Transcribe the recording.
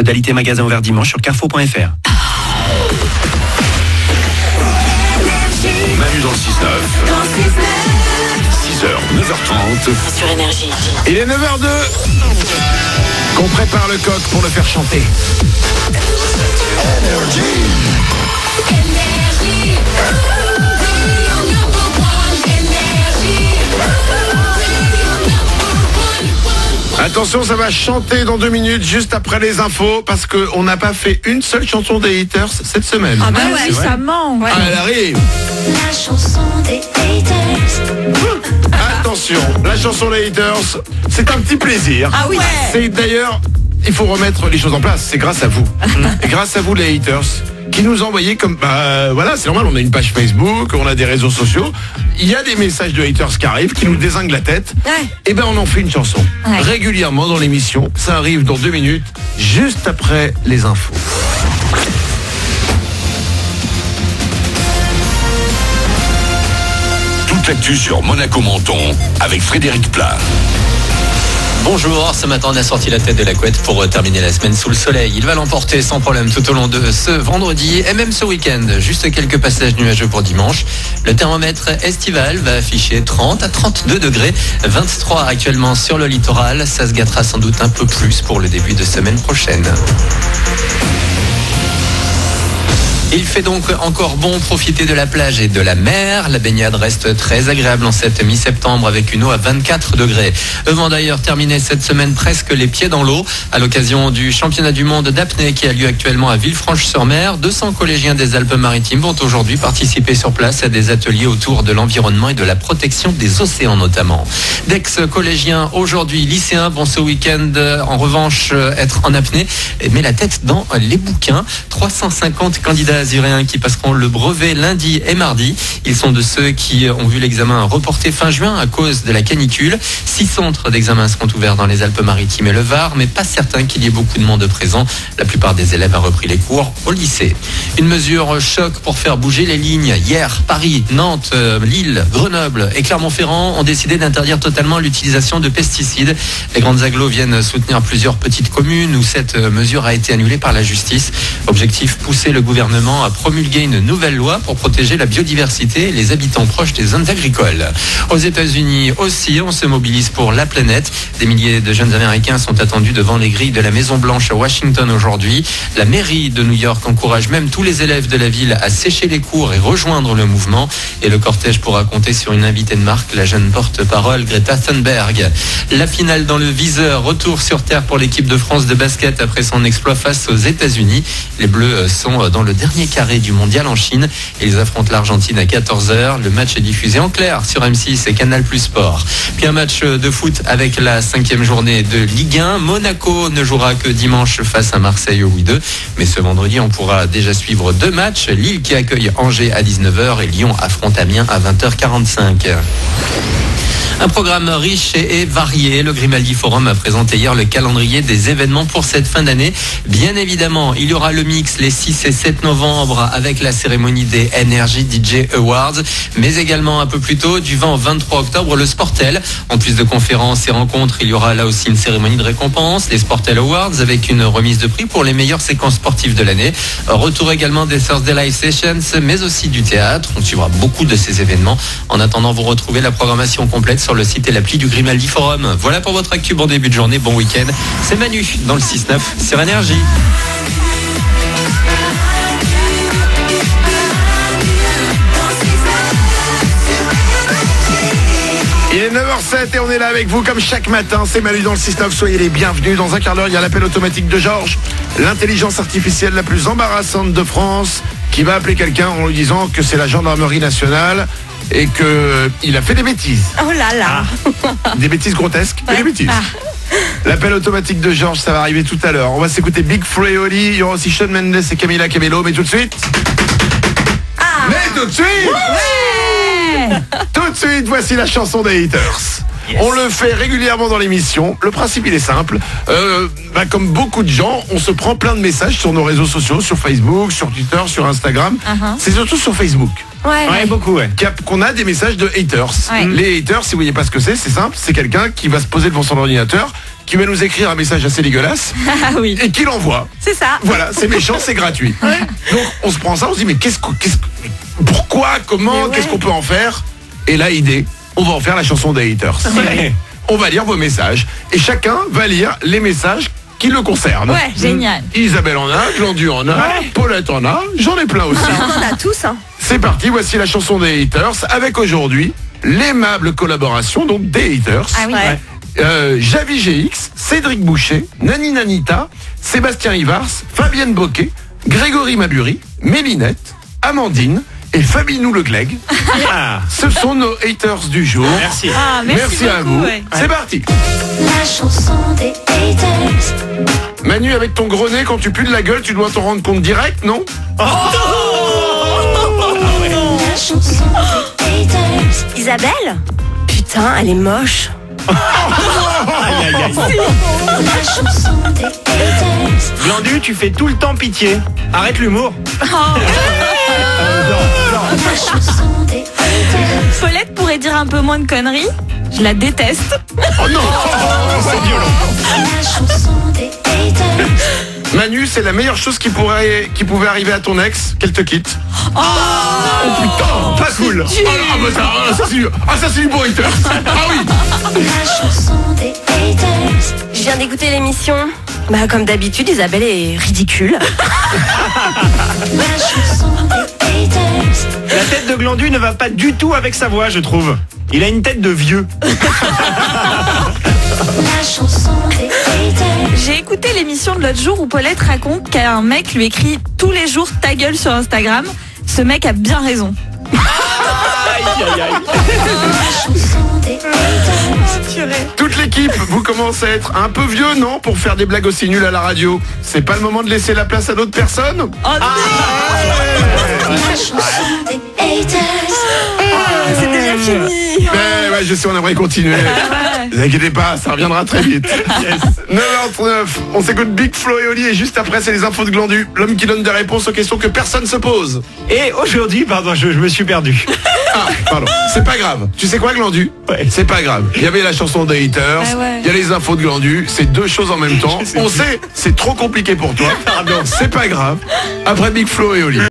Modalité magasin ouvert dimanche sur carrefour.fr. Manu dans le 6-9. 6h, 9h30. Sur Énergie. Il est 9h02. Qu'on prépare le coq pour le faire chanter. Attention, ça va chanter dans 2 minutes, juste après les infos, parce qu'on n'a pas fait une seule chanson des haters cette semaine. Ah bah oui, ça ment. Ouais. Ah, elle arrive. La chanson des haters. Attention, la chanson des haters, c'est un petit plaisir. Ah oui. C'est d'ailleurs, il faut remettre les choses en place, c'est grâce à vous. Et grâce à vous les haters, qui nous envoyez comme... voilà, c'est normal, on a une page Facebook, on a des réseaux sociaux. Il y a des messages de haters qui arrivent, qui nous dézinguent la tête. Ouais. Et ben on en fait une chanson. Ouais. Régulièrement dans l'émission. Ça arrive dans 2 minutes, juste après les infos. Toute l'actu sur Monaco Menton avec Frédéric Plat. Bonjour, ce matin on a sorti la tête de la couette pour terminer la semaine sous le soleil. Il va l'emporter sans problème tout au long de ce vendredi et même ce week-end. Juste quelques passages nuageux pour dimanche. Le thermomètre estival va afficher 30 à 32 degrés, 23 actuellement sur le littoral. Ça se gâtera sans doute un peu plus pour le début de semaine prochaine. Il fait donc encore bon profiter de la plage et de la mer. La baignade reste très agréable en cette mi-septembre avec une eau à 24 degrés. Eux vont d'ailleurs terminer cette semaine presque les pieds dans l'eau à l'occasion du championnat du monde d'apnée qui a lieu actuellement à Villefranche-sur-Mer. 200 collégiens des Alpes-Maritimes vont aujourd'hui participer sur place à des ateliers autour de l'environnement et de la protection des océans notamment. D'ex-collégiens aujourd'hui lycéens vont ce week-end en revanche être en apnée et met la tête dans les bouquins. 350 candidats azuréens qui passeront le brevet lundi et mardi. Ils sont de ceux qui ont vu l'examen reporté fin juin à cause de la canicule. 6 centres d'examen seront ouverts dans les Alpes-Maritimes et le Var, mais pas certain qu'il y ait beaucoup de monde présent. La plupart des élèves ont repris les cours au lycée. Une mesure choc pour faire bouger les lignes. Hier, Paris, Nantes, Lille, Grenoble et Clermont-Ferrand ont décidé d'interdire totalement l'utilisation de pesticides. Les grandes agglos viennent soutenir plusieurs petites communes où cette mesure a été annulée par la justice. Objectif, pousser le gouvernement à promulguer une nouvelle loi pour protéger la biodiversité et les habitants proches des zones agricoles. Aux États-Unis aussi, on se mobilise pour la planète. Des milliers de jeunes Américains sont attendus devant les grilles de la Maison-Blanche à Washington aujourd'hui. La mairie de New York encourage même tous les élèves de la ville à sécher les cours et rejoindre le mouvement. Et le cortège pourra compter sur une invitée de marque, la jeune porte-parole Greta Thunberg. La finale dans le viseur, retour sur terre pour l'équipe de France de basket après son exploit face aux États-Unis. Les Bleus sont dans le dernier carré du mondial en Chine et ils affrontent l'Argentine à 14h. Le match est diffusé en clair sur M6 et Canal+ Sport. Puis un match de foot avec la 5e journée de Ligue 1. Monaco ne jouera que dimanche face à Marseille au Louis II. Mais ce vendredi, on pourra déjà suivre 2 matchs. Lille qui accueille Angers à 19h et Lyon affronte Amiens à 20h45. Un programme riche et varié. Le Grimaldi Forum a présenté hier le calendrier des événements pour cette fin d'année. Bien évidemment, il y aura le mix les 6 et 7 novembre avec la cérémonie des Energy DJ Awards, mais également un peu plus tôt, du 20 au 23 octobre, le Sportel. En plus de conférences et rencontres, il y aura là aussi une cérémonie de récompense, les Sportel Awards, avec une remise de prix pour les meilleures séquences sportives de l'année. Retour également des Thursday Live Sessions, mais aussi du théâtre. On suivra beaucoup de ces événements. En attendant, vous retrouvez la programmation complète sur le site et l'appli du Grimaldi Forum. Voilà pour votre actu. Bon début de journée, bon week-end. C'est Manu dans le 6-9 sur Énergie. Il est 9h07 et on est là avec vous comme chaque matin. C'est Manu dans le 6-9. Soyez les bienvenus. Dans un quart d'heure, il y a l'appel automatique de Georges, l'intelligence artificielle la plus embarrassante de France, qui va appeler quelqu'un en lui disant que c'est la gendarmerie nationale et qu'il a fait des bêtises. Oh là là. Des bêtises grotesques, mais des bêtises. L'appel automatique de Georges, ça va arriver tout à l'heure. On va s'écouter Big Flo et Oli. Il y aura aussi Shawn Mendes et Camila Cabello. Mais tout de suite. Mais tout de suite. Tout de suite, voici la chanson des haters. Yes. On le fait régulièrement dans l'émission. Le principe, il est simple. Comme beaucoup de gens, on se prend plein de messages sur nos réseaux sociaux, sur Facebook, sur Twitter, sur Instagram. C'est surtout sur Facebook. Ouais, beaucoup, qu'on a des messages de haters. Les haters, si vous voyez pas ce que c'est simple. C'est quelqu'un qui va se poser devant son ordinateur, qui va nous écrire un message assez dégueulasse Ah oui, et qui l'envoie. c'est ça. Voilà, c'est méchant, c'est gratuit. Donc on se prend ça, on se dit mais pourquoi, comment, Mais ouais. qu'est-ce qu'on peut en faire? Et là, idée, on va en faire la chanson des haters. Ouais. On va lire vos messages et chacun va lire les messages qui le concernent. Ouais, génial. Isabelle en a, Glandu en a, Paulette en a, j'en ai plein aussi. On a tous, hein. C'est parti, voici la chanson des haters avec aujourd'hui l'aimable collaboration donc des haters. Ah oui. Ouais. Javi GX, Cédric Boucher, Nani Nanita, Sébastien Ivars, Fabienne Boquet, Grégory Maburi, Mélinette, Amandine et Fabinou Le Gleg. Ah, Ce sont nos haters du jour. merci. Ah, merci à beaucoup, vous. ouais. C'est parti. La chanson des haters. Manu, avec ton gros nez, quand tu pues de la gueule, tu dois t'en rendre compte direct, non? La chanson des haters. Isabelle? Putain, elle est moche. Aïe, aïe, aïe. La chanson des haters. Glandu, tu fais tout le temps pitié. Arrête l'humour. La chanson des haters. Paulette pourrait dire un peu moins de conneries. Je la déteste. Oh non. C'est violent. La chanson des haters. Manu, c'est la meilleure chose qui pouvait arriver à ton ex, qu'elle te quitte. Oh, Putain, pas cool. Ça c'est du bon hater. Ah oui. La chanson des haters. Je viens d'écouter l'émission. Bah, comme d'habitude, Isabelle est ridicule. La chanson des haters. La tête de Glandu ne va pas du tout avec sa voix, je trouve. Il a une tête de vieux. La chanson des haters. j'ai écouté l'émission de l'autre jour où Paulette raconte qu'un mec lui écrit tous les jours ta gueule sur Instagram. Ce mec a bien raison. Aïe, aïe, aïe. La chanson des haters. Toute l'équipe, vous commencez à être un peu vieux, non? Pour faire des blagues aussi nulles à la radio. C'est pas le moment de laisser la place à d'autres personnes? Oh non, La chanson des haters. C'est déjà fini. Ouais, je sais, on aimerait continuer. Ne vous inquiétez pas, ça reviendra très vite. 9h39, on s'écoute Big Flo et Oli et juste après, c'est les infos de Glandu. L'homme qui donne des réponses aux questions que personne se pose. Et aujourd'hui, pardon, je me suis perdu. Ah, pardon, c'est pas grave. Tu sais quoi, Glandu? Ouais. C'est pas grave. Il y avait la chanson des haters, Ah ouais. il y a les infos de Glandu, c'est deux choses en même temps. Je sais On plus. sait, c'est trop compliqué pour toi. Pardon, c'est pas grave. Après Big Flo et Oli.